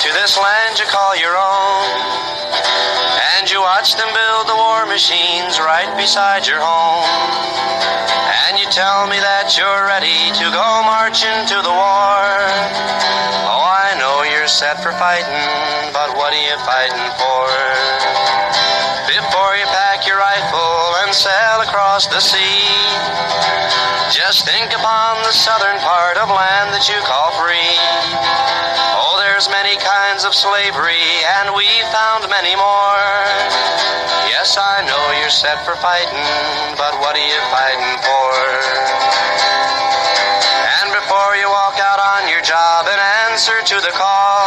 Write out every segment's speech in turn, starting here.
to this land you call your own. And you watch them build the war machines right beside your home. And you tell me that you're ready to go marching to the war. Oh, I know you're set for fighting, but what are you fighting for? Before you pack your rifle and sail across the sea, just think upon the southern part of land that you call free. Oh, there's many kinds of slavery, and we found many more. Yes, I know you're set for fighting, but what are you fighting for? And before you walk out on your job and answer to the call,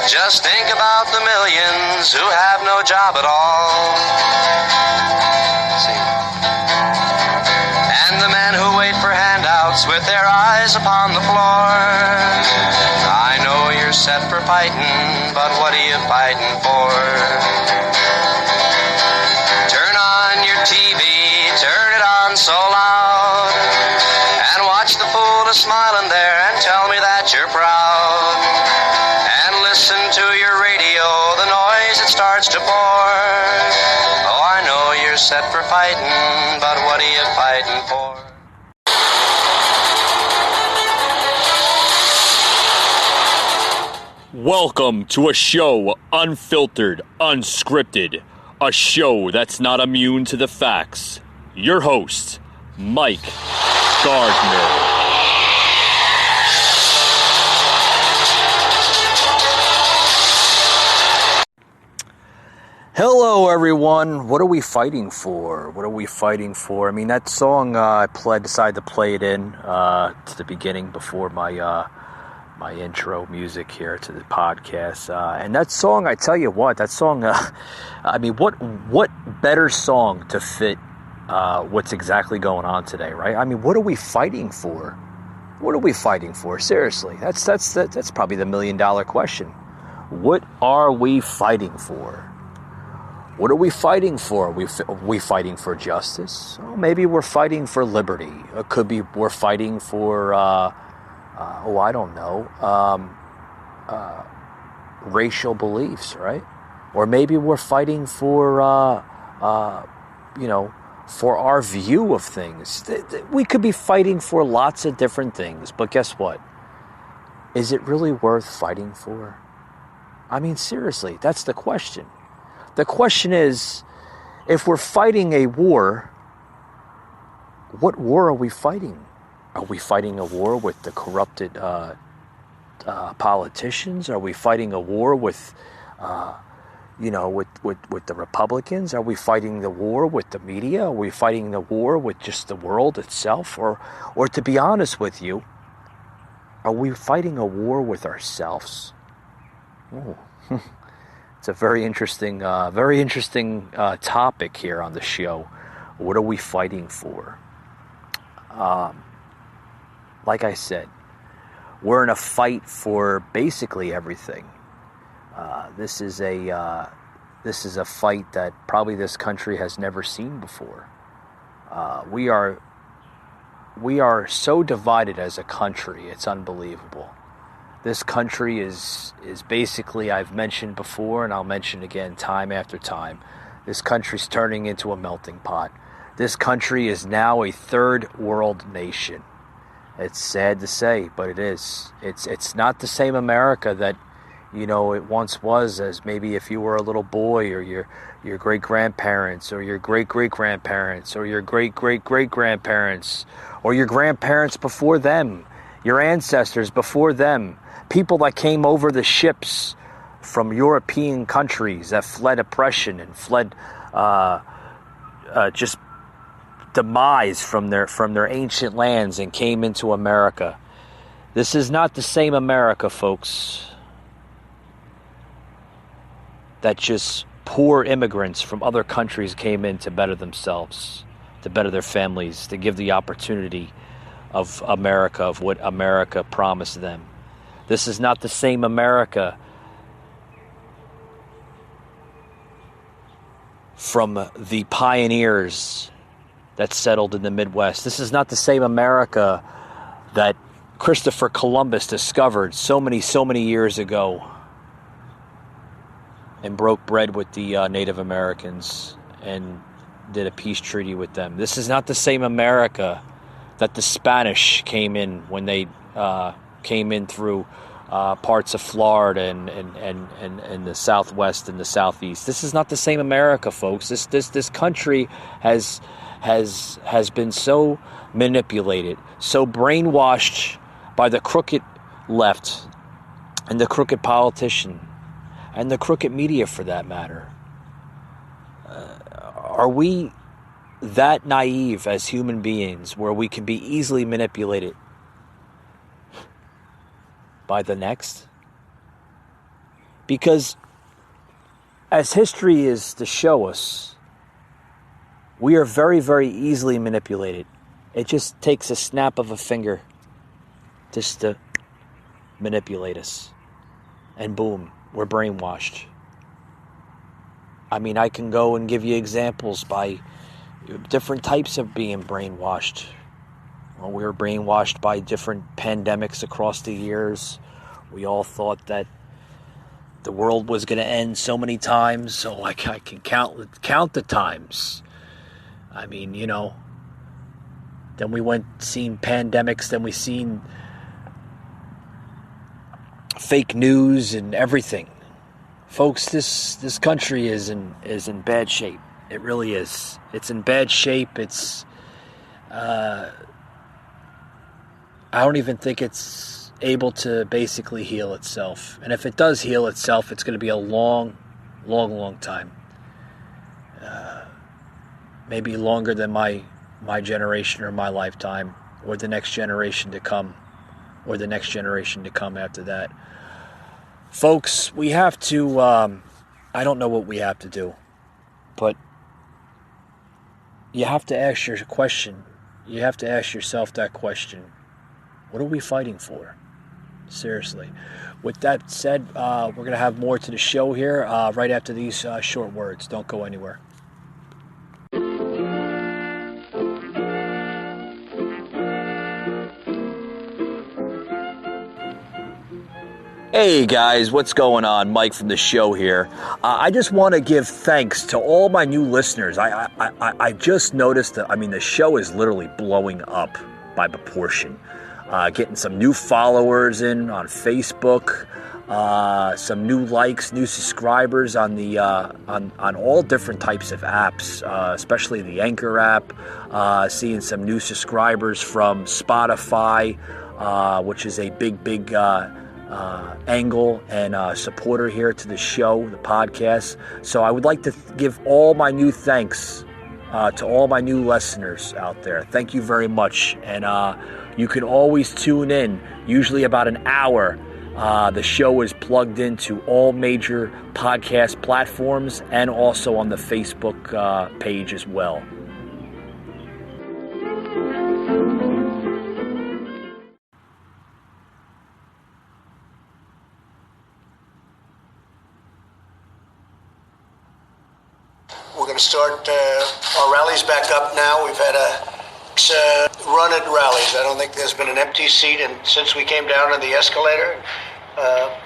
just think about the millions who have no job at all. See? And the men who wait for handouts with their eyes upon the floor. I know you're set for fighting, but what are you fighting for? Turn on your TV, turn it on so loud, and watch the fool smiling there and tell me that you're proud. And listen to your radio, the noise it starts to pour. Oh, I know you're set for fighting, but what are you fighting for? Welcome to a show unfiltered, unscripted, a show that's not immune to the facts. Your host, Mike Gardner. Hello, everyone. What are we fighting for? What are we fighting for? I mean, that song I decided to play it in to the beginning before my my intro music here to the podcast. And that song, I tell you what, that song, I mean, what better song to fit what's exactly going on today, right? I mean, what are we fighting for? What are we fighting for? Seriously, that's probably the $1 million question. What are we fighting for? What are we fighting for? Are we fighting for justice? Well, maybe we're fighting for liberty. It could be we're fighting for, I don't know, racial beliefs, right? Or maybe we're fighting for, for our view of things. We could be fighting for lots of different things, but guess what? Is it really worth fighting for? I mean, seriously, that's the question. The question is, if we're fighting a war, what war are we fighting? Are we fighting a war with the corrupted politicians? Are we fighting a war with, with the Republicans? Are we fighting the war with the media? Are we fighting the war with just the world itself? Or to be honest with you, are we fighting a war with ourselves? Oh. It's a very interesting topic here on the show. What are we fighting for? Like I said, we're in a fight for basically everything. This is a fight that probably this country has never seen before. We are so divided as a country. It's unbelievable. This country is basically, I've mentioned before, and I'll mention again time after time, this country's turning into a melting pot. This country is now a third world nation. It's sad to say, but it is. It's not the same America that, it once was, as maybe if you were a little boy, or your great-grandparents, or your great-great-grandparents, or your great-great-great-grandparents, or your grandparents before them, your ancestors before them. People that came over the ships from European countries that fled oppression and fled just demise from their ancient lands and came into America. This is not the same America, folks, that just poor immigrants from other countries came in to better themselves, to better their families, to give the opportunity of America, of what America promised them. This is not the same America from the pioneers that settled in the Midwest. This is not the same America that Christopher Columbus discovered so many years ago and broke bread with the Native Americans and did a peace treaty with them. This is not the same America that the Spanish came in when they came in through parts of Florida and the Southwest and the Southeast. This is not the same America, folks. This country has been so manipulated, so brainwashed by the crooked left and the crooked politician and the crooked media, for that matter. Are we that naive as human beings where we can be easily manipulated by the next? Because as history is to show us, we are very, very easily manipulated. It just takes a snap of a finger just to manipulate us. And boom, we're brainwashed. I mean, I can go and give you examples by different types of being brainwashed. Well, we were brainwashed by different pandemics across the years. We all thought that the world was going to end so many times, so I can count the times. I mean, you know, then we seen pandemics, then we seen fake news and everything. Folks, this country is in bad shape. It really is. It's in bad shape. It's I don't even think it's able to basically heal itself. And if it does heal itself, it's going to be a long time. Maybe longer than my generation or my lifetime, or the next generation to come, or the next generation to come after that. Folks, we have to, I don't know what we have to do, but you have to ask your question. You have to ask yourself that question. What are we fighting for? Seriously. With that said, we're going to have more to the show here right after these short words. Don't go anywhere. Hey guys, what's going on? Mike from the show here. I just want to give thanks to all my new listeners. I just noticed that, I mean, the show is literally blowing up by proportion. Getting some new followers in on Facebook, some new likes, new subscribers on the on all different types of apps, especially the Anchor app. Seeing some new subscribers from Spotify, which is a big angle and supporter here to the show, the podcast. So I would like to give all my new thanks to all my new listeners out there. Thank you very much. And you can always tune in, usually about an hour. The show is plugged into all major podcast platforms and also on the Facebook page as well. We're going to start our rallies back up now. We've had a run at rallies. I don't think there's been an empty seat since we came down on the escalator.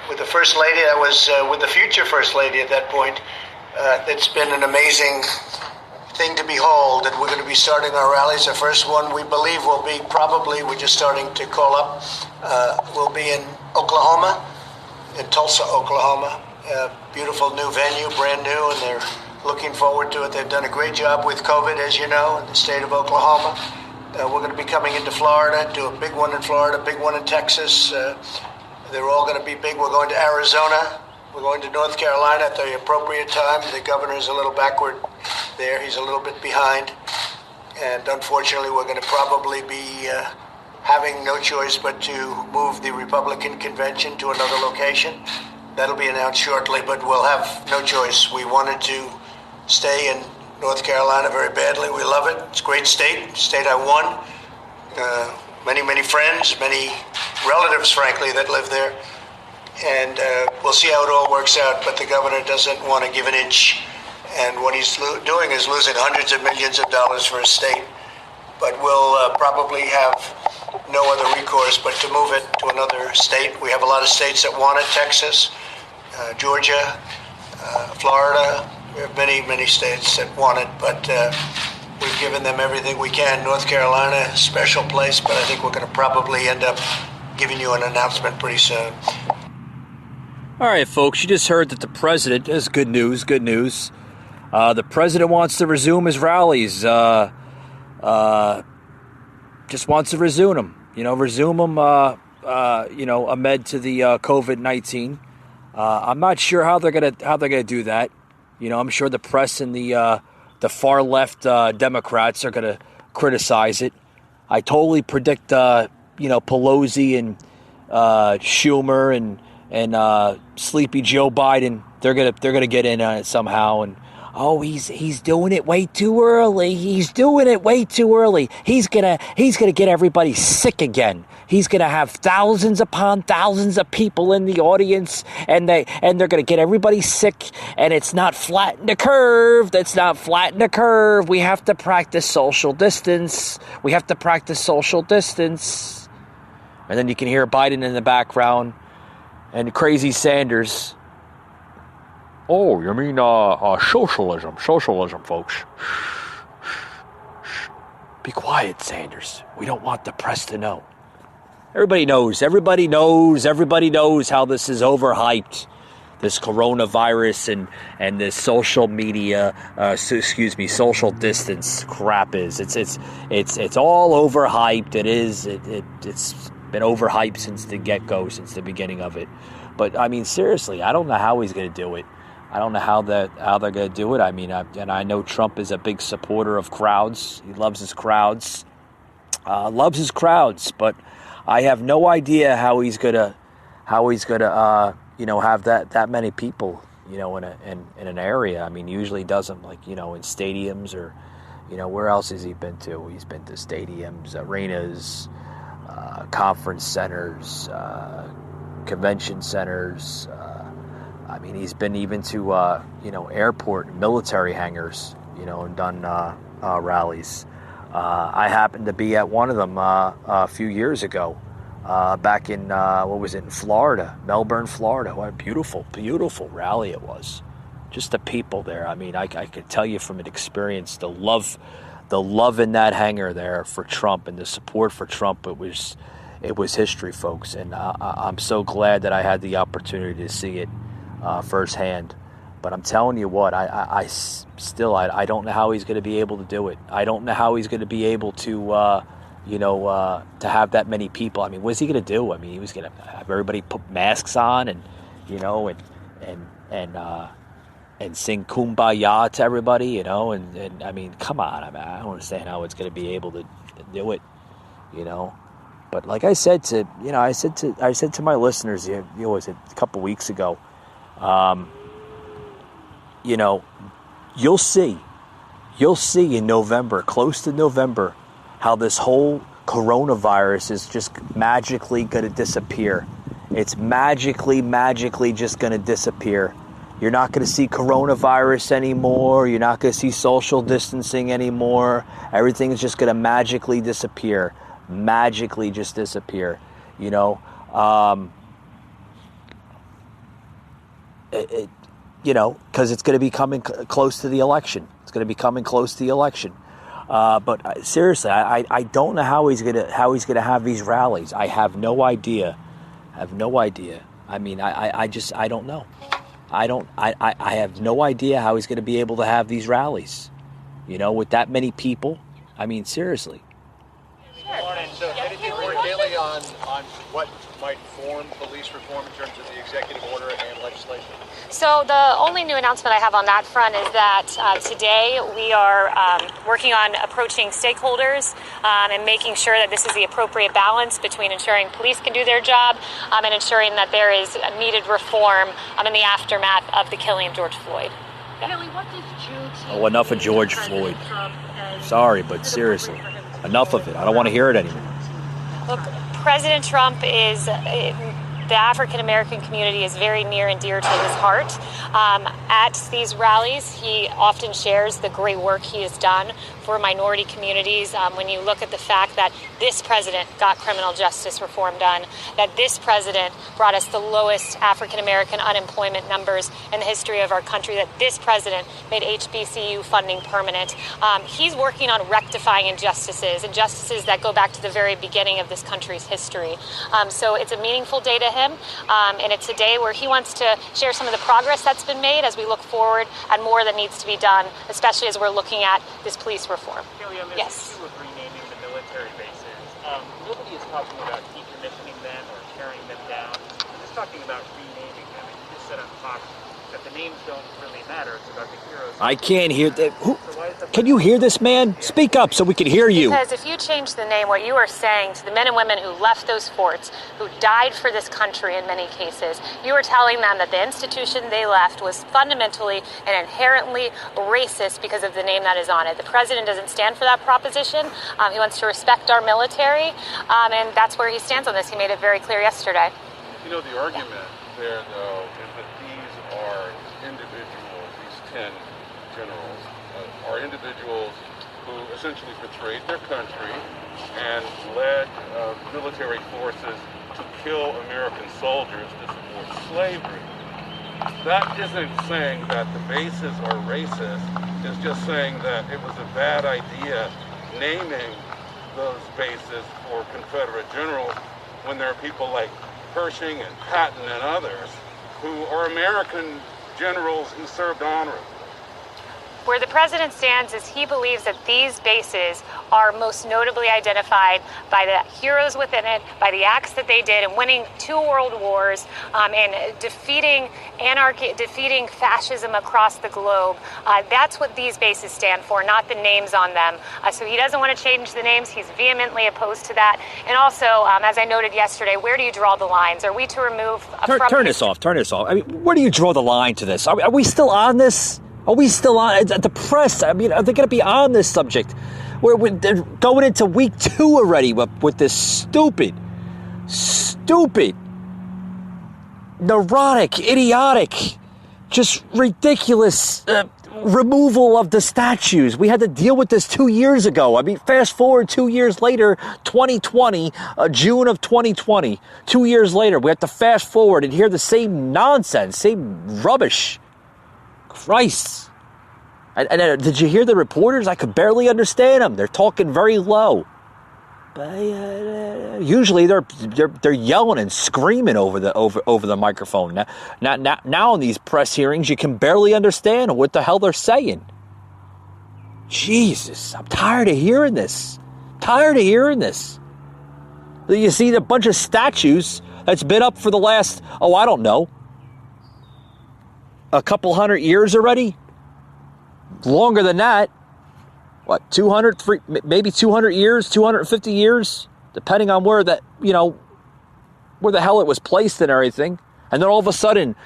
With the First Lady, I was with the future First Lady at that point. It's been an amazing thing to behold, and we're going to be starting our rallies. The first one we believe will be we're just starting to call up, will be in Oklahoma, in Tulsa, Oklahoma. Beautiful new venue, brand new, and they're looking forward to it. They've done a great job with COVID, as you know, in the state of Oklahoma. We're going to be coming into Florida, do a big one in Florida, big one in Texas. They're all going to be big. We're going to Arizona. We're going to North Carolina at the appropriate time. The governor's a little backward there. He's a little bit behind. And unfortunately, we're going to probably be having no choice but to move the Republican convention to another location. That'll be announced shortly, but we'll have no choice. We wanted to stay in North Carolina very badly. We love it. It's a great state I won. Many friends, many relatives, frankly, that live there. And we'll see how it all works out, but the governor doesn't want to give an inch. And what he's doing is losing hundreds of millions of dollars for his state. But we'll probably have no other recourse but to move it to another state. We have a lot of states that want it: Texas, Georgia, Florida. We have many states that want it, but we've given them everything we can. North Carolina, special place, but I think we're going to probably end up giving you an announcement pretty soon. All right, folks, you just heard that the president, this is good news, the president wants to resume his rallies, just wants to resume them, amid to the COVID-19. I'm not sure how they're gonna do that. I'm sure the press and the far left Democrats are gonna criticize it. I totally predict, Pelosi and Schumer and sleepy Joe Biden, they're gonna get in on it somehow. And he's doing it way too early. He's doing it way too early. He's gonna get everybody sick again. He's gonna have thousands upon thousands of people in the audience, and they're gonna get everybody sick. And it's not flatten the curve. That's not flatten the curve. We have to practice social distance. And then you can hear Biden in the background and crazy Sanders. Oh, you mean socialism, folks. Be quiet, Sanders. We don't want the press to know. Everybody knows how this is overhyped. This coronavirus and this social media, social distance crap is. It's all overhyped. It's been overhyped since the get-go, since the beginning of it. But I mean, seriously, I don't know how he's going to do it. I don't know how they're going to do it. I mean, I know Trump is a big supporter of crowds. He loves his crowds. But I have no idea how he's gonna have that many people, in an area. I mean, usually he doesn't, in stadiums or, where else has he been to? He's been to stadiums, arenas, conference centers, convention centers. I mean, he's been even to, airport, military hangars, and done rallies. I happened to be at one of them a few years ago, back in, in Florida, Melbourne, Florida. What a beautiful, beautiful rally it was. Just the people there. I mean, I could tell you from an experience, the love in that hangar there for Trump and the support for Trump. It was history, folks. And I'm so glad that I had the opportunity to see it firsthand. But I'm telling you what, I still don't know how he's going to be able to do it. I don't know how he's going to be able to, to have that many people. I mean, what's he going to do? I mean, he was going to have everybody put masks on and sing Kumbaya to everybody, and I mean, come on. I mean, I don't understand how it's going to be able to do it, But like I said to my listeners, was it a couple weeks ago, you'll see in November, close to November, how this whole coronavirus is just magically going to disappear. It's magically just going to disappear. You're not going to see coronavirus anymore. You're not going to see social distancing anymore. Everything is just going to magically disappear. Magically just disappear. Because it's going to be coming close to the election. But seriously, I don't know how he's going to have these rallies. I have no idea. I mean, I don't know. I have no idea how he's going to be able to have these rallies. With that many people. I mean, seriously. So anything more daily on what might form police reform in terms of the executive order and legislation? So the only new announcement I have on that front is that today we are working on approaching stakeholders and making sure that this is the appropriate balance between ensuring police can do their job and ensuring that there is needed reform in the aftermath of the killing of George Floyd. Kelly, what does Juneteenth Oh, enough of George Floyd. Sorry, but seriously, enough of it. I don't want to hear it anymore. Look, President Trump is the African American community is very near and dear to his heart. At these rallies, he often shares the great work he has done for minority communities. When you look at the fact that this president got criminal justice reform done, that this president brought us the lowest African American unemployment numbers in the history of our country, that this president made HBCU funding permanent. He's working on rectifying injustices that go back to the very beginning of this country's history. So it's a meaningful day to him, and it's a day where he wants to share some of the progress that's been made as we look forward and more that needs to be done, especially as we're looking at this police reform. Kelly, on this issue of renaming the military bases, nobody is talking about decommissioning them or tearing them down. We're just talking about renaming them. And you just said on Fox that the names don't really matter. It's about the heroes. I can't hear that. Can you hear this man? Speak up so we can hear you. Because if you change the name, what you are saying to the men and women who left those forts, who died for this country in many cases, you are telling them that the institution they left was fundamentally and inherently racist because of the name that is on it. The president doesn't stand for that proposition. He wants to respect our military, and that's where he stands on this. He made it very clear yesterday. You know, the argument there, though, is that these are individuals, these 10 generals, are individuals who essentially betrayed their country and led military forces to kill American soldiers to support slavery. That isn't saying that the bases are racist. It's just saying that it was a bad idea naming those bases for Confederate generals when there are people like Pershing and Patton and others who are American generals who served honorably. Where the president stands is he believes that these bases are most notably identified by the heroes within it, by the acts that they did in winning 2 world wars, and defeating anarchy, defeating fascism across the globe. That's what these bases stand for, not the names on them. So he doesn't want to change the names. He's vehemently opposed to that. And also, as I noted yesterday, where do you draw the lines? Are we to remove... Turn this off. I mean, where do you draw the line to this? Are we still on this? Are we still on the press? I mean, are they going to be on this subject? They're going into week 2 already with this stupid, neurotic, idiotic, just ridiculous removal of the statues. We had to deal with this 2 years ago. I mean, fast forward 2 years later, 2020, June of 2020. 2 years later, we have to fast forward and hear the same nonsense, same rubbish. Christ. And did you hear the reporters? I could barely understand them. They're talking very low. But usually they're yelling and screaming over the microphone. Now in these press hearings, you can barely understand what the hell they're saying. Jesus, I'm tired of hearing this. You see the bunch of statues that's been up for the last, I don't know, a couple hundred years already? Longer than that. What, 200, maybe 200 years, 250 years, depending on where that, where the hell it was placed and everything. And then all of a sudden,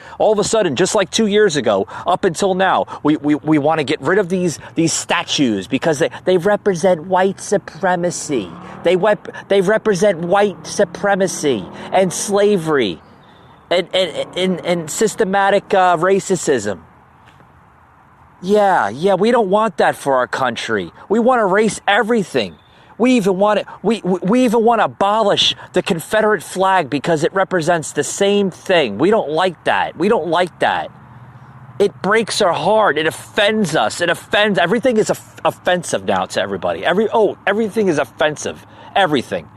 just like 2 years ago, up until now, we want to get rid of these statues because they represent white supremacy. They represent white supremacy and slavery and systematic racism. Yeah, we don't want that for our country. We want to erase everything. We even want to abolish the Confederate flag because it represents the same thing. We don't like that. It breaks our heart. It offends us. Everything is offensive now to everybody. Everything is offensive. Everything.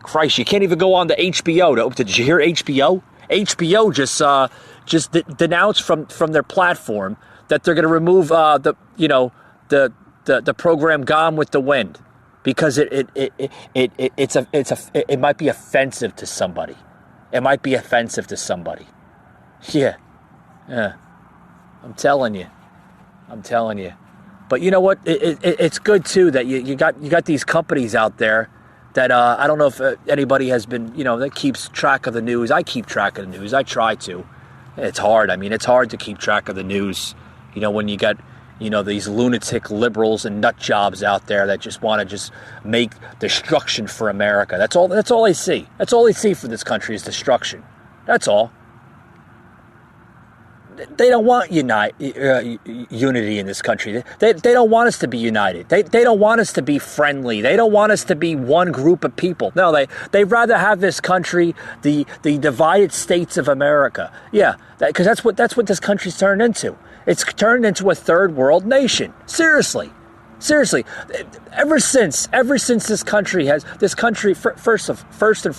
Christ, you can't even go on to HBO. Did you hear HBO? HBO just denounced from their platform that they're going to remove the program Gone with the Wind because it might be offensive to somebody. Yeah. I'm telling you. But you know what? It's good too that you got these companies out there that I don't know if anybody has been, that keeps track of the news. I keep track of the news. I try to. It's hard. I mean, it's hard to keep track of the news, when you got these lunatic liberals and nut jobs out there that just want to just make destruction for America. That's all they see. That's all they see for this country is destruction. That's all. They don't want unity in this country. They don't want us to be united. They don't want us to be friendly. They don't want us to be one group of people. No, they'd rather have this country, the divided states of America. Yeah, because that's what this country's turned into. It's turned into a third world nation. Seriously. Ever since this country first and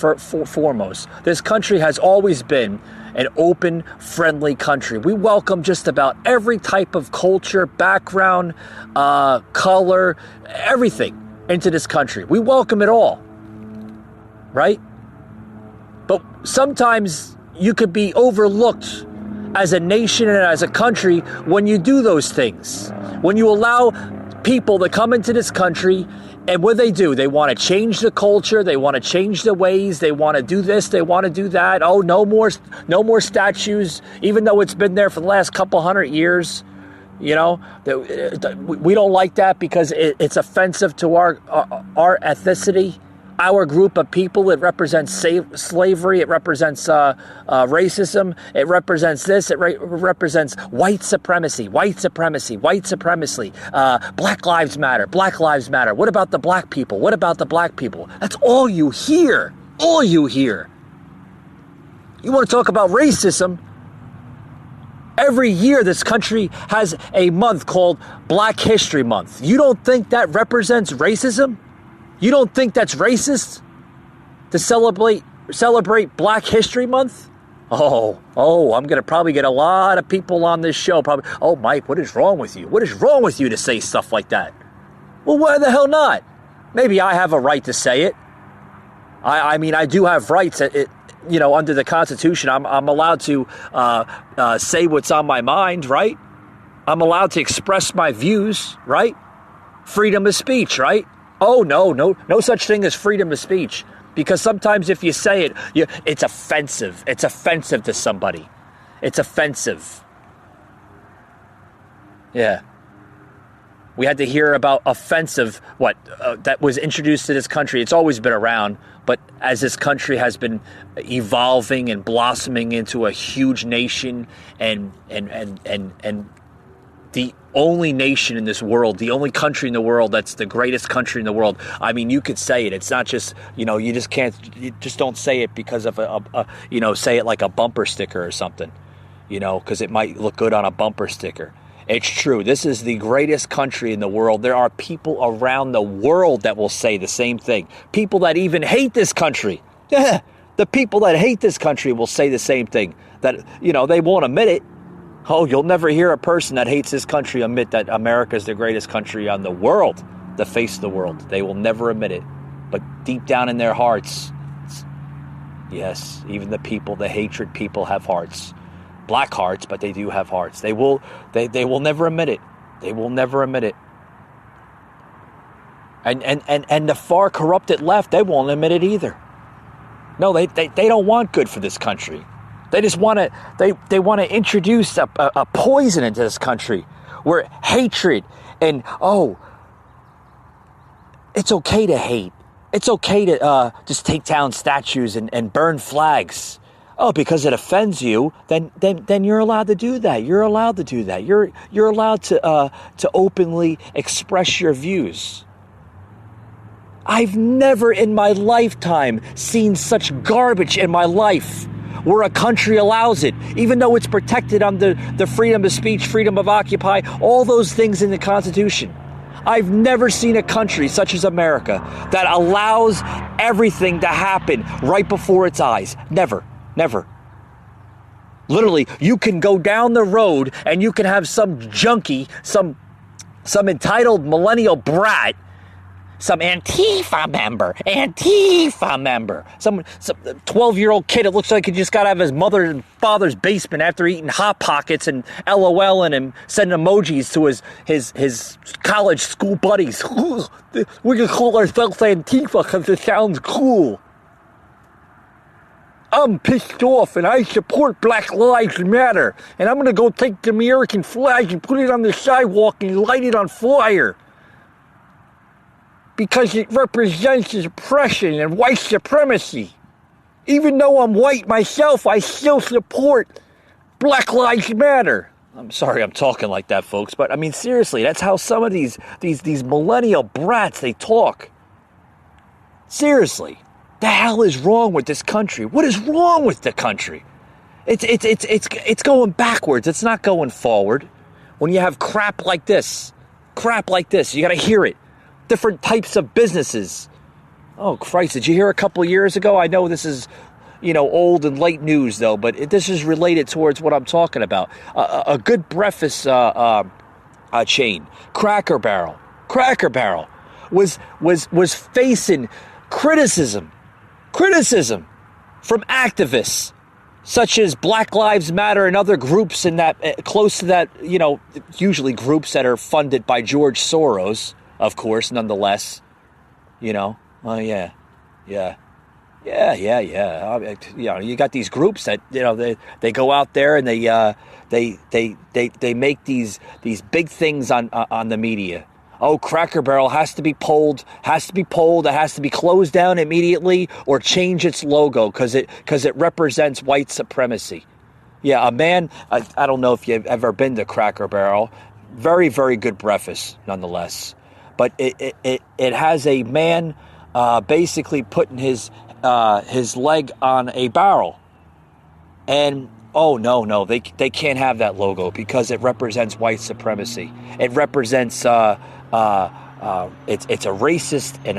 foremost, this country has always been an open, friendly country. We welcome just about every type of culture, background, color, everything into this country. We welcome it all, right? But sometimes you could be overlooked as a nation and as a country when you do those things. When you allow people to come into this country, and what do, they want to change the culture, they want to change the ways, they want to do this, they want to do that. Oh, no more statues, even though it's been there for the last couple hundred years. We don't like that because it's offensive to our ethnicity, our group of people. It represents slavery, it represents racism, it represents this, it represents white supremacy, Black Lives Matter. What about the black people? That's all you hear. You want to talk about racism? Every year this country has a month called Black History Month. You don't think that represents racism? You don't think that's racist to celebrate Black History Month? Oh, I'm going to probably get a lot of people on this show. Probably, oh, Mike, what is wrong with you? What is wrong with you to say stuff like that? Well, why the hell not? Maybe I have a right to say it. I mean, I do have rights. Under the Constitution, I'm allowed to say what's on my mind, right? I'm allowed to express my views, right? Freedom of speech, right? Oh, no such thing as freedom of speech. Because sometimes if you say it, it's offensive. It's offensive to somebody. It's offensive. Yeah. We had to hear about offensive, that was introduced to this country. It's always been around, but as this country has been evolving and blossoming into a huge nation and the only nation in this world, the only country in the world that's the greatest country in the world. I mean, you could say it. It's not just, you just don't say it because of say it like a bumper sticker or something, because it might look good on a bumper sticker. It's true. This is the greatest country in the world. There are people around the world that will say the same thing. People that even hate this country. Yeah, the people that hate this country will say the same thing. That, they won't admit it. Oh, you'll never hear a person that hates this country admit that America is the greatest country on the world, the face of the world. They will never admit it. But deep down in their hearts, yes, even the hatred people have hearts. Black hearts, but they do have hearts. They will never admit it. They will never admit it. And the far corrupted left, they won't admit it either. No, they don't want good for this country. They just want to they want to introduce a poison into this country where hatred and it's okay to hate. It's okay to just take down statues and burn flags. Oh, because it offends you, then you're allowed to do that. You're allowed to do that. You're allowed to openly express your views. I've never in my lifetime seen such garbage in my life where a country allows it, even though it's protected under the freedom of speech, freedom of occupy, all those things in the Constitution. I've never seen a country such as America that allows everything to happen right before its eyes. Never. Literally, you can go down the road and you can have some junkie, some entitled millennial brat, some Antifa member, some 12-year-old kid. It looks like he just got out of his mother and father's basement after eating Hot Pockets and LOL and sending emojis to his college school buddies. We can call ourselves Antifa because it sounds cool. I'm pissed off and I support Black Lives Matter. And I'm going to go take the American flag and put it on the sidewalk and light it on fire. Because it represents oppression and white supremacy. Even though I'm white myself, I still support Black Lives Matter. I'm sorry I'm talking like that, folks, but I mean, seriously, that's how some of these millennial brats, they talk. Seriously, the hell is wrong with this country? What is wrong with the country? It's going backwards. It's not going forward. When you have crap like this, you got to hear it. Different types of businesses. Oh, Christ, did you hear a couple years ago? I know this is, old and late news, though, but this is related towards what I'm talking about. A good breakfast chain, Cracker Barrel, was facing criticism from activists such as Black Lives Matter and other groups in that close to that, usually groups that are funded by George Soros, of course, nonetheless. Oh yeah. You got these groups that they go out there and they make these big things on the media. Oh, Cracker Barrel has to be pulled. It has to be closed down immediately or change its logo because it represents white supremacy. Yeah, a man. I don't know if you've ever been to Cracker Barrel. Very, very good breakfast, nonetheless. But it has a man basically putting his leg on a barrel, and oh no, they can't have that logo because it represents white supremacy. It represents it's a racist and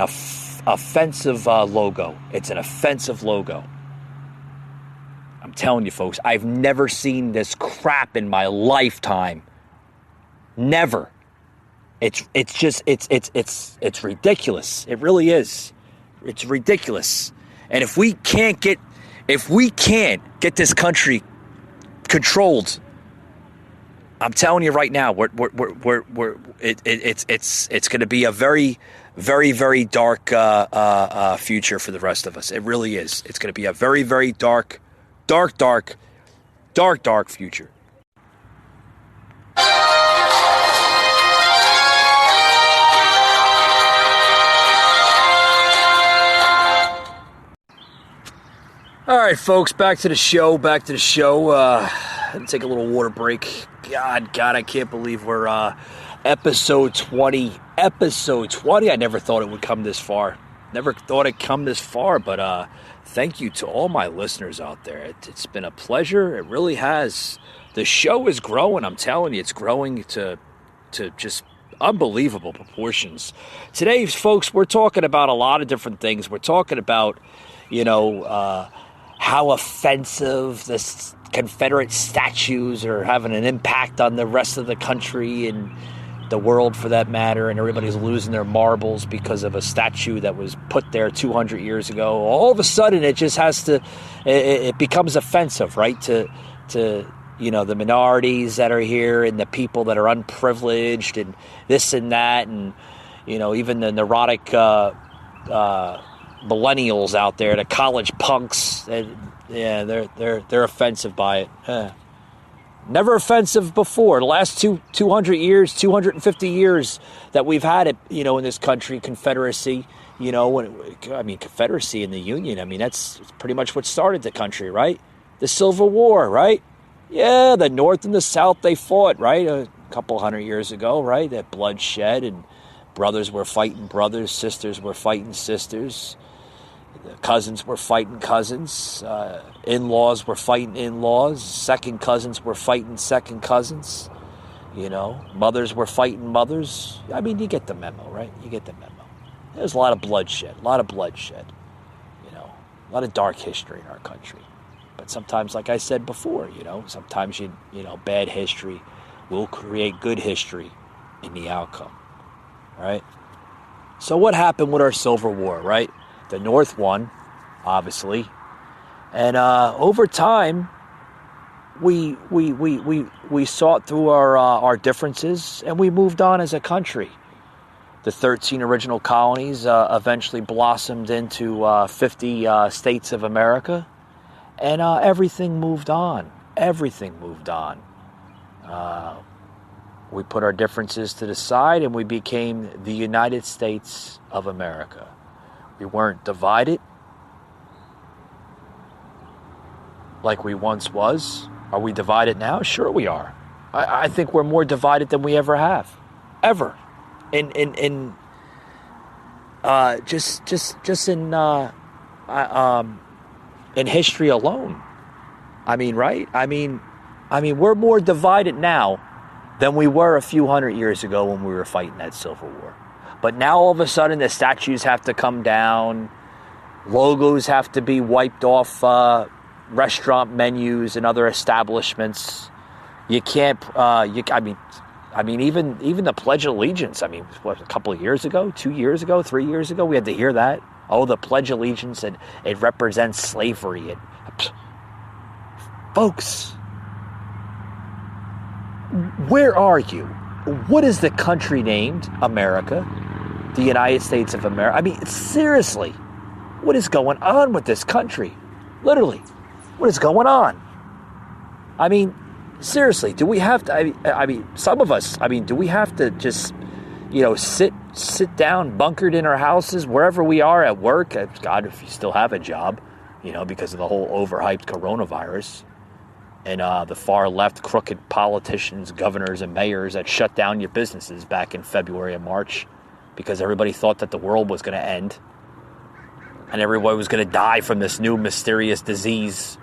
offensive logo. It's an offensive logo. I'm telling you, folks, I've never seen this crap in my lifetime. Never. It's ridiculous. It really is. It's ridiculous. And if we can't get this country controlled, I'm telling you right now, it's going to be a very, very, very dark future for the rest of us. It really is. It's going to be a very, very dark future. All right, folks, back to the show. Take a little water break. God, I can't believe we're episode 20. Episode 20. I never thought it would come this far. But thank you to all my listeners out there. It's been a pleasure. It really has. The show is growing. I'm telling you, it's growing to just unbelievable proportions. Today, folks, we're talking about a lot of different things. We're talking about, how offensive the Confederate statues are having an impact on the rest of the country and the world for that matter, and everybody's losing their marbles because of a statue that was put there 200 years ago. All of a sudden, it just it becomes offensive, right, to the minorities that are here and the people that are unprivileged and this and that, and even the neurotic millennials out there, the college punks, they're offensive by it. Never offensive before. The last 250 years that we've had it, in this country, Confederacy, Confederacy in the Union, that's pretty much what started the country, right? The Civil War, right? Yeah, the North and the South, they fought, right? A couple hundred years ago, right? That bloodshed, and brothers were fighting brothers, sisters were fighting sisters. Cousins were fighting cousins, in-laws were fighting in-laws, second cousins were fighting second cousins, mothers were fighting mothers. You get the memo, right? You get the memo. There's a lot of bloodshed, a lot of dark history in our country. But sometimes, like I said before, sometimes bad history will create good history in the outcome, right? So what happened with our Civil War, right? The North won, obviously, and over time, we sought through our differences, and we moved on as a country. The 13 original colonies eventually blossomed into 50 states of America, And everything moved on. Everything moved on. We put our differences to the side and we became the United States of America. We weren't divided like we once was. Are we divided now? Sure we are. I think we're more divided than we ever have. Ever. In history alone. I mean, right? I mean, we're more divided now than we were a few hundred years ago when we were fighting that Civil War. But now all of a sudden the statues have to come down, logos have to be wiped off restaurant menus and other establishments. You can't. I mean, even the Pledge of Allegiance. I mean, what, a couple of years ago, 2 years ago, 3 years ago, we had to hear that. Oh, the Pledge of Allegiance, and it represents slavery. Folks, where are you? What is the country named? America, the United States of America. I mean, seriously, what is going on with this country? Literally, what is going on? I mean, seriously, do we have to? I mean, some of us. I mean, do we have to just, sit down, bunkered in our houses, wherever we are at work? God, if you still have a job, because of the whole overhyped coronavirus and the far left crooked politicians, governors, and mayors that shut down your businesses back in February and March because everybody thought that the world was going to end and everybody was going to die from this new mysterious disease,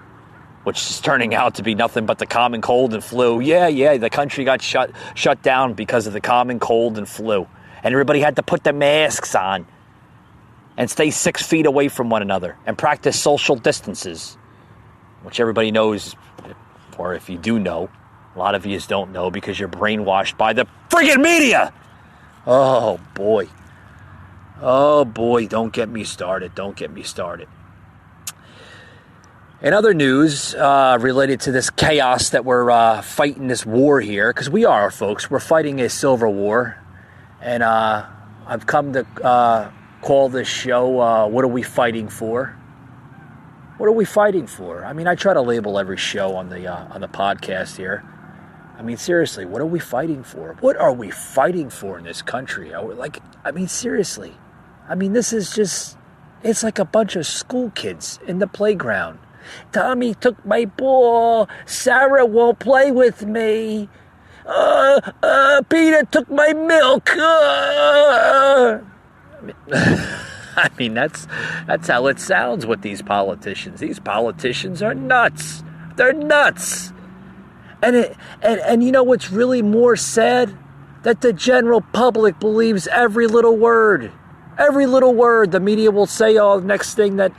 which is turning out to be nothing but the common cold and flu. Yeah, the country got shut down because of the common cold and flu. And everybody had to put their masks on and stay 6 feet away from one another and practice social distances, which everybody knows, or if you do know, a lot of you don't know because you're brainwashed by the friggin' media. Oh, boy. Don't get me started. In other news related to this chaos that we're fighting this war here, because we are, folks, we're fighting a civil war, and I've come to call this show, What Are We Fighting For? What are we fighting for? I mean, I try to label every show on the podcast here. I mean, seriously, what are we fighting for? What are we fighting for in this country? Seriously. I mean, this is just, it's like a bunch of school kids in the playground. Tommy took my ball. Sarah won't play with me. Peter took my milk. I mean, that's how it sounds with these politicians. These politicians are nuts. They're nuts. And you know what's really more sad? That the general public believes every little word. Every little word. The media will say, next thing that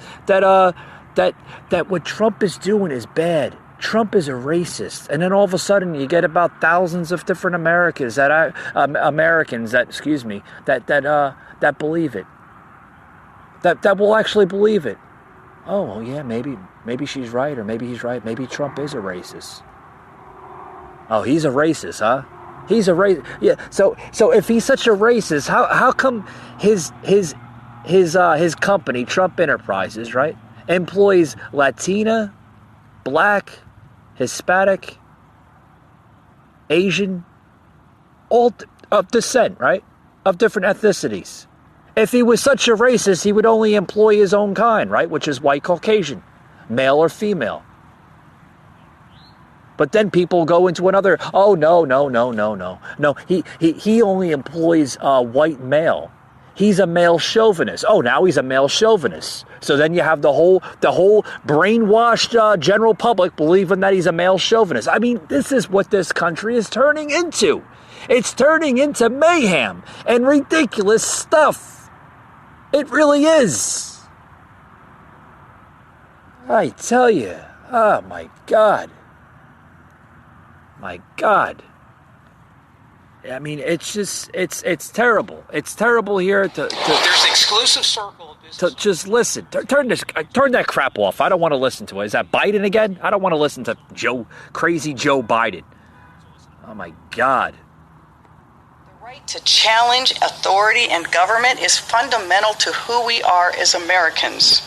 what Trump is doing is bad. Trump is a racist. And then all of a sudden you get about thousands of different Americans that believe it. That will actually believe it. Oh, well, yeah, maybe she's right, or maybe he's right. Maybe Trump is a racist. Oh, he's a racist, huh? He's a racist. Yeah. So if he's such a racist, how come his company, Trump Enterprises, right, employs Latina, Black, Hispanic, Asian, all of descent, right, of different ethnicities? If he was such a racist, he would only employ his own kind, right? Which is white Caucasian, male or female. But then people go into another, no. He only employs white male. He's a male chauvinist. Oh, now he's a male chauvinist. So then you have the whole brainwashed general public believing that he's a male chauvinist. I mean, this is what this country is turning into. It's turning into mayhem and ridiculous stuff. It really is. I tell you. Oh, my God. My God. I mean, it's just, it's terrible. It's terrible here to There's exclusive circle. To just listen. Turn that crap off. I don't want to listen to it. Is that Biden again? I don't want to listen to crazy Joe Biden. Oh, my God. The right to challenge authority and government is fundamental to who we are as Americans.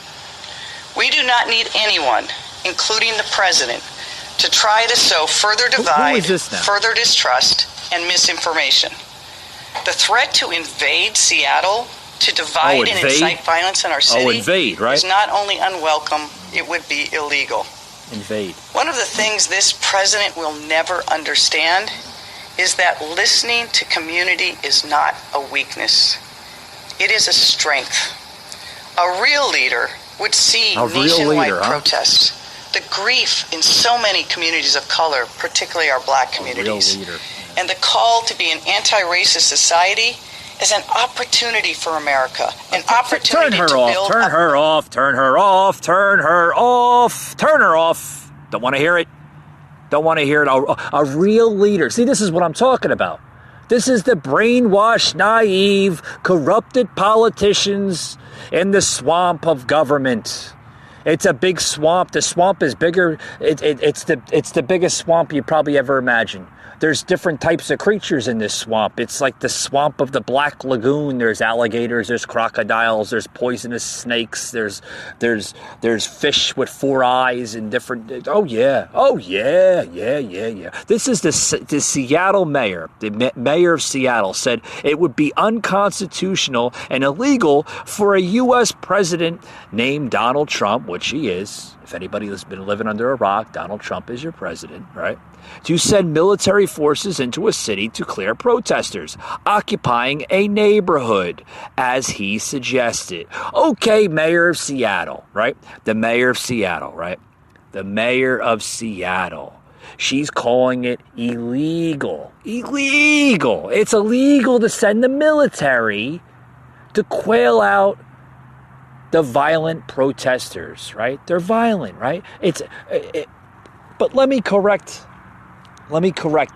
We do not need anyone, including the president, to try to sow further divide, who is this now? further distrust, and misinformation. The threat to invade Seattle, to divide and incite violence in our city, invade, right? is not only unwelcome, it would be illegal. Invade. One of the things this president will never understand is that listening to community is not a weakness. It is a strength. A real leader would see nationwide protests, the grief in so many communities of color, particularly our black communities, and the call to be an anti-racist society is an opportunity for America, an opportunity to build... Turn her off. Don't want to hear it. Don't want to hear it. A real leader. See, this is what I'm talking about. This is the brainwashed, naive, corrupted politicians in the swamp of government. It's a big swamp. The swamp is bigger. It's the biggest swamp you probably ever imagined. There's different types of creatures in this swamp. It's like the swamp of the Black Lagoon. There's alligators, there's crocodiles, there's poisonous snakes, there's fish with 4 eyes and different. Oh yeah. This is the Seattle mayor. The mayor of Seattle said it would be unconstitutional and illegal for a U.S. president named Donald Trump, which he is. If anybody has been living under a rock, Donald Trump is your president, right? To send military forces into a city to clear protesters occupying a neighborhood, as he suggested. Okay, mayor of Seattle, right? The mayor of Seattle, right? The mayor of Seattle. She's calling it illegal. Illegal. It's illegal to send the military to quail out the violent protesters, right? They're violent, right? But let me correct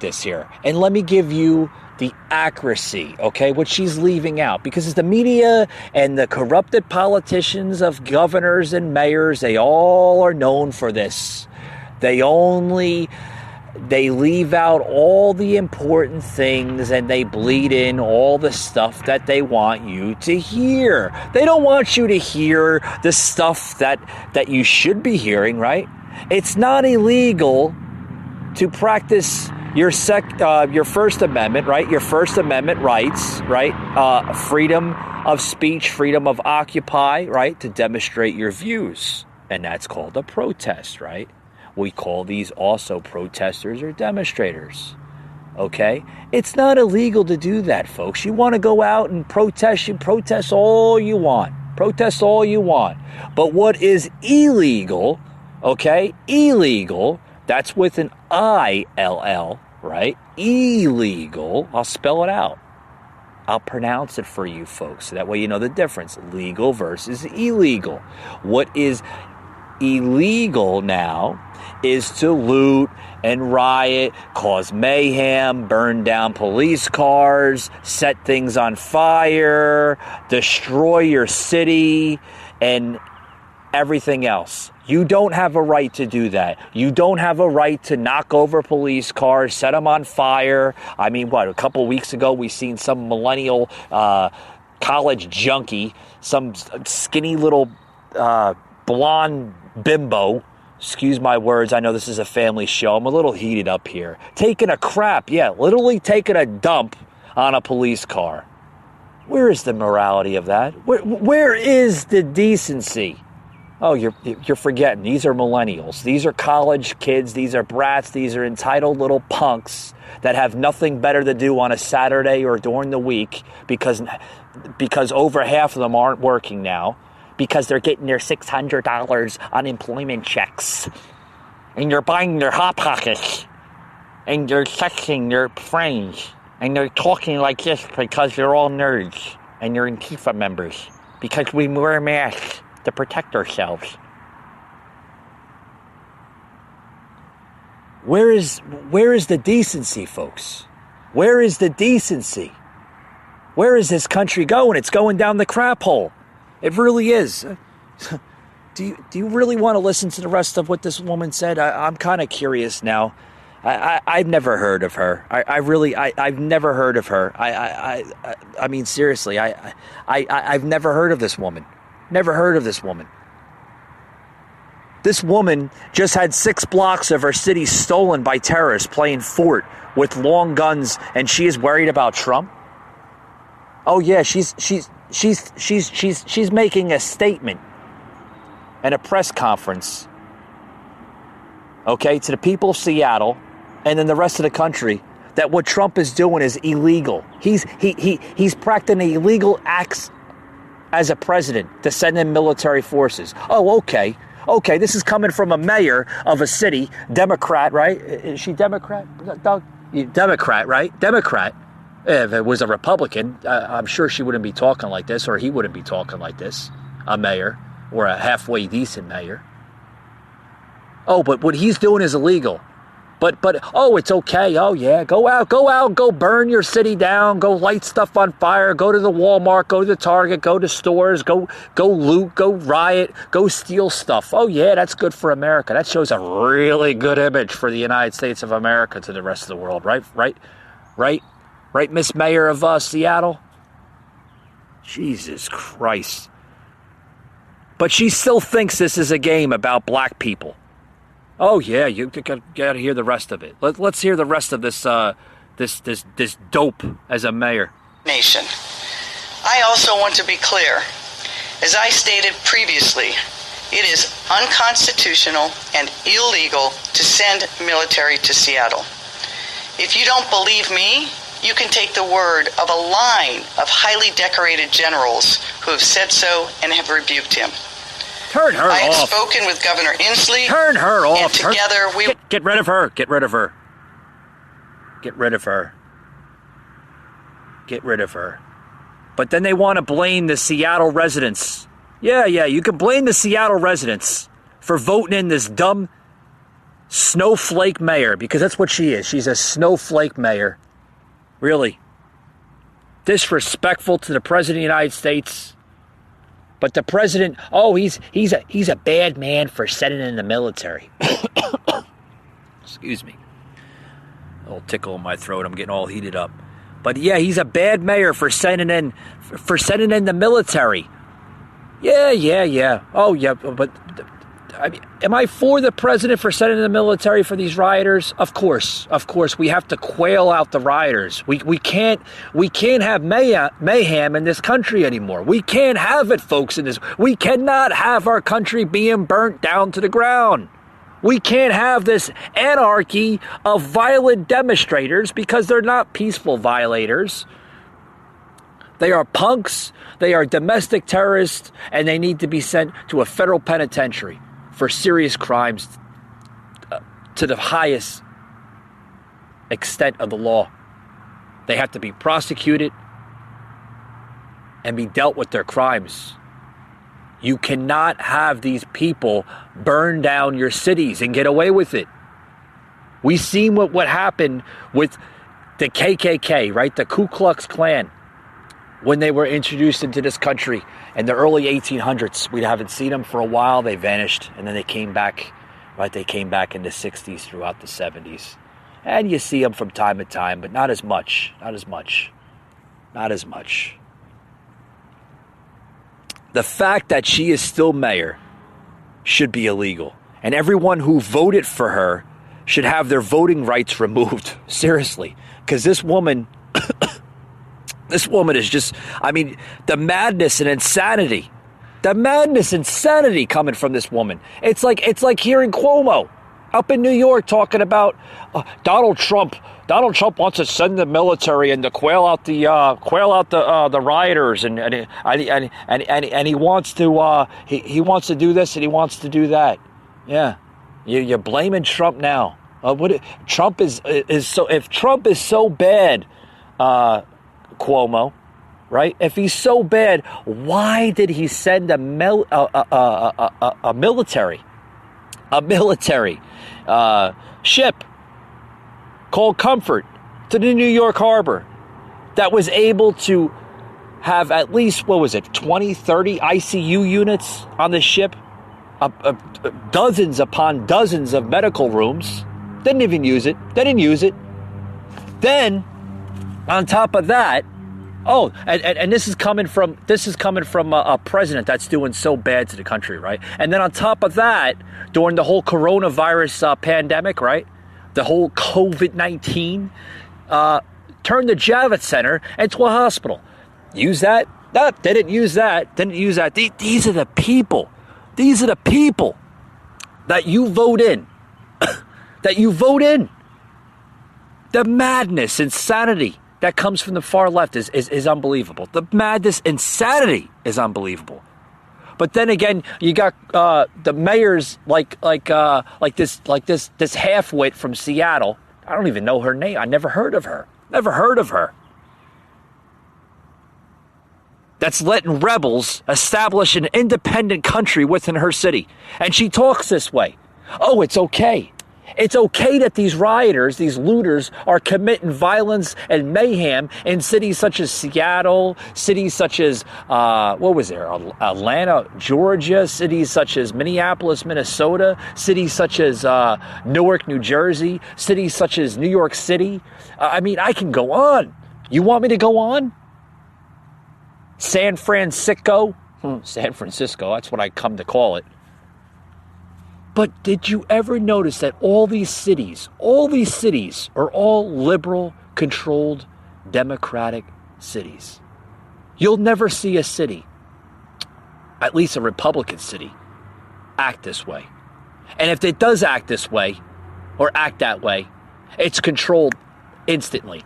this here, and let me give you the accuracy, okay, what she's leaving out, because it's the media and the corrupted politicians of governors and mayors, they all are known for this. They leave out all the important things and they bleed in all the stuff that they want you to hear. They don't want you to hear the stuff that you should be hearing, right? It's not illegal to practice your First Amendment, right? Your First Amendment rights, right? Freedom of speech, freedom of occupy, right? To demonstrate your views. And that's called a protest, right? We call these also protesters or demonstrators, okay? It's not illegal to do that, folks. You want to go out and protest, you protest all you want. Protest all you want. But what is illegal, okay? Illegal, that's with an I-L-L, right? Illegal, I'll spell it out. I'll pronounce it for you folks, so that way you know the difference. Legal versus illegal. What is illegal now is to loot and riot, cause mayhem, burn down police cars, set things on fire, destroy your city, and everything else. You don't have a right to do that. You don't have a right to knock over police cars, set them on fire. I mean, a couple weeks ago we seen some millennial college junkie, some skinny little blonde bimbo, excuse my words, I know this is a family show, I'm a little heated up here, taking a crap, literally taking a dump on a police car. Where is the morality of that? Where is the decency? Oh, you're forgetting. These are millennials. These are college kids. These are brats. These are entitled little punks that have nothing better to do on a Saturday or during the week because over half of them aren't working now because they're getting their $600 unemployment checks. And you're buying their Hot Pockets. And you're texting their friends. And they're talking like this because you're all nerds. And you're Antifa members. Because we wear masks to protect ourselves. Where is the decency, folks? Where is the decency? Where is this country going? It's going down the crap hole. It really is. Do you really want to listen to the rest of what this woman said? I'm kind of curious now. I've never heard of her. I've never heard of her. I mean, seriously, I've never heard of this woman. Never heard of this woman. This woman just had 6 blocks of her city stolen by terrorists playing fort with long guns, and she is worried about Trump? Oh yeah, she's making a statement and a press conference, okay, to the people of Seattle and then the rest of the country, that what Trump is doing is illegal. He's practicing illegal acts as a president to send in military forces. Oh, okay. Okay, this is coming from a mayor of a city, Democrat, right? Is she Democrat? Doug? Democrat, right? Democrat. If it was a Republican, I'm sure she wouldn't be talking like this, or he wouldn't be talking like this, a mayor, or a halfway decent mayor. Oh, but what he's doing is illegal. But oh, it's okay. Oh yeah, go out, go burn your city down, go light stuff on fire, go to the Walmart, go to the Target, go to stores, go loot, go riot, go steal stuff. Oh yeah, that's good for America. That shows a really good image for the United States of America to the rest of the world, right? Right, Miss Mayor of Seattle? Jesus Christ. But she still thinks this is a game about black people. Oh yeah, you got to hear the rest of it. Let's hear the rest of this this dope as a mayor. Nation. I also want to be clear. As I stated previously, it is unconstitutional and illegal to send military to Seattle. If you don't believe me, you can take the word of a line of highly decorated generals who have said so and have rebuked him. Turn her off. I have spoken with Governor Inslee. Turn her off. And together we... Get rid of her. Get rid of her. Get rid of her. Get rid of her. But then they want to blame the Seattle residents. Yeah, you can blame the Seattle residents for voting in this dumb snowflake mayor, because that's what she is. She's a snowflake mayor. Really. Disrespectful to the President of the United States. But the president, oh, he's a bad man for sending in the military. Excuse me. A little tickle in my throat. I'm getting all heated up. But yeah, he's a bad mayor for sending in the military. Yeah. Oh yeah, but I mean, am I for the president for sending in the military for these rioters? Of course. We have to quail out the rioters. We can't have mayhem in this country anymore. We can't have it, folks. We cannot have our country being burnt down to the ground. We can't have this anarchy of violent demonstrators, because they're not peaceful violators. They are punks. They are domestic terrorists, and they need to be sent to a federal penitentiary for serious crimes to the highest extent of the law. They have to be prosecuted and be dealt with their crimes. You cannot have these people burn down your cities and get away with it. We've seen what happened with the KKK, right? The Ku Klux Klan, when they were introduced into this country in the early 1800s. We haven't seen them for a while. They vanished, and then they came back, right? They came back in the 60s, throughout the 70s. And you see them from time to time, but not as much. The fact that she is still mayor should be illegal. And everyone who voted for her should have their voting rights removed. Seriously. Because this woman... This woman is just, I mean, the madness and insanity coming from this woman. It's like hearing Cuomo up in New York talking about Donald Trump. Donald Trump wants to send the military and to quail out the rioters, and he wants to he wants to do this and he wants to do that. Yeah, you're blaming Trump now. Trump is so, if Trump is so bad. Cuomo, right? If he's so bad, why did he send a military ship called Comfort to the New York harbor that was able to have at least, 20, 30 ICU units on the ship, dozens upon dozens of medical rooms? They didn't use it. Then, on top of that, Oh, and this is coming from a president that's doing so bad to the country, right? And then on top of that, during the whole coronavirus pandemic, right? The whole COVID-19, turned the Javits Center into a hospital. Use that? No, they didn't use that. These are the people. These are the people that you vote in. The madness, insanity that comes from the far left is unbelievable. The madness, insanity is unbelievable. But then again, you got the mayors like this halfwit from Seattle. I don't even know her name. I never heard of her. That's letting rebels establish an independent country within her city. And she talks this way. Oh, it's okay. It's okay that these rioters, these looters, are committing violence and mayhem in cities such as Seattle, cities such as, Atlanta, Georgia, cities such as Minneapolis, Minnesota, cities such as Newark, New Jersey, cities such as New York City. I mean, I can go on. You want me to go on? San Francisco, that's what I come to call it. But did you ever notice that all these cities are all liberal-controlled, democratic cities? You'll never see a city, at least a Republican city, act this way. And if it does act this way, or act that way, it's controlled instantly.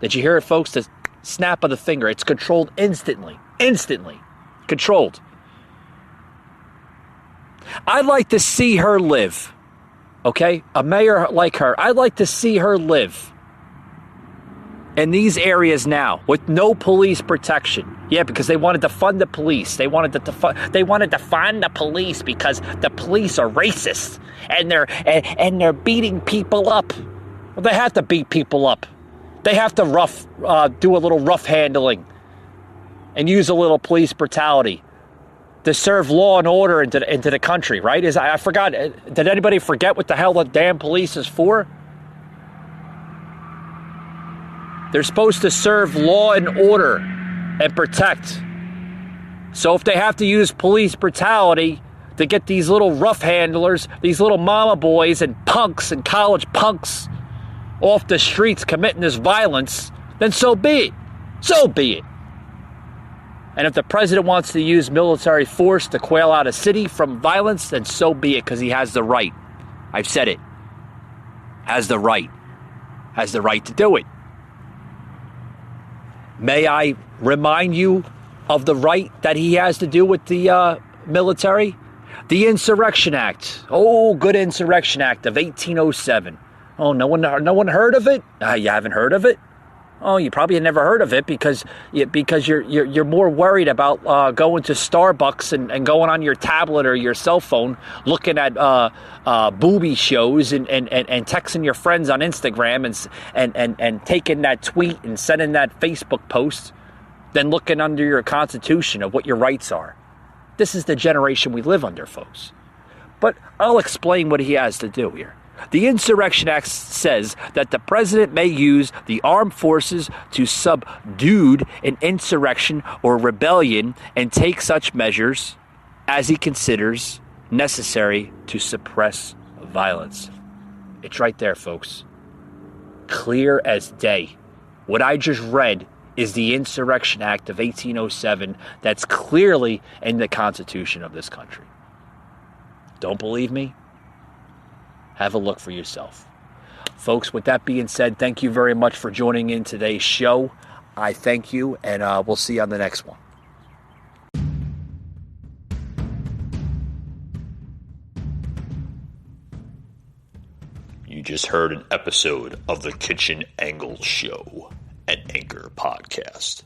Did you hear it, folks? The snap of the finger. It's controlled instantly. Controlled. I'd like to see her live, okay? A mayor like her. I'd like to see her live in these areas now with no police protection. Yeah, because they wanted to fund the police. They wanted to fund the police because the police are racist and they're beating people up. Well, they have to beat people up. They have to do a little rough handling and use a little police brutality to serve law and order into the country, right? I forgot. Did anybody forget what the hell the damn police is for? They're supposed to serve law and order and protect. So if they have to use police brutality to get these little rough handlers, these little mama boys and punks and college punks off the streets committing this violence, then so be it. So be it. And if the president wants to use military force to quail out a city from violence, then so be it, because he has the right. I've said it. Has the right to do it. May I remind you of the right that he has to do with the military? The Insurrection Act. Oh, good Insurrection Act of 1807. Oh, no one heard of it? You haven't heard of it? Oh, you probably never heard of it because you're more worried about going to Starbucks and going on your tablet or your cell phone looking at booby shows and texting your friends on Instagram and taking that tweet and sending that Facebook post than looking under your Constitution of what your rights are. This is the generation we live under, folks. But I'll explain what he has to do here. The Insurrection Act says that the president may use the armed forces to subdue an insurrection or rebellion and take such measures as he considers necessary to suppress violence. It's right there, folks. Clear as day. What I just read is the Insurrection Act of 1807 that's clearly in the Constitution of this country. Don't believe me? Have a look for yourself. Folks, with that being said, thank you very much for joining in today's show. I thank you, and we'll see you on the next one. You just heard an episode of the Kitchen Angle Show, an Anchor podcast.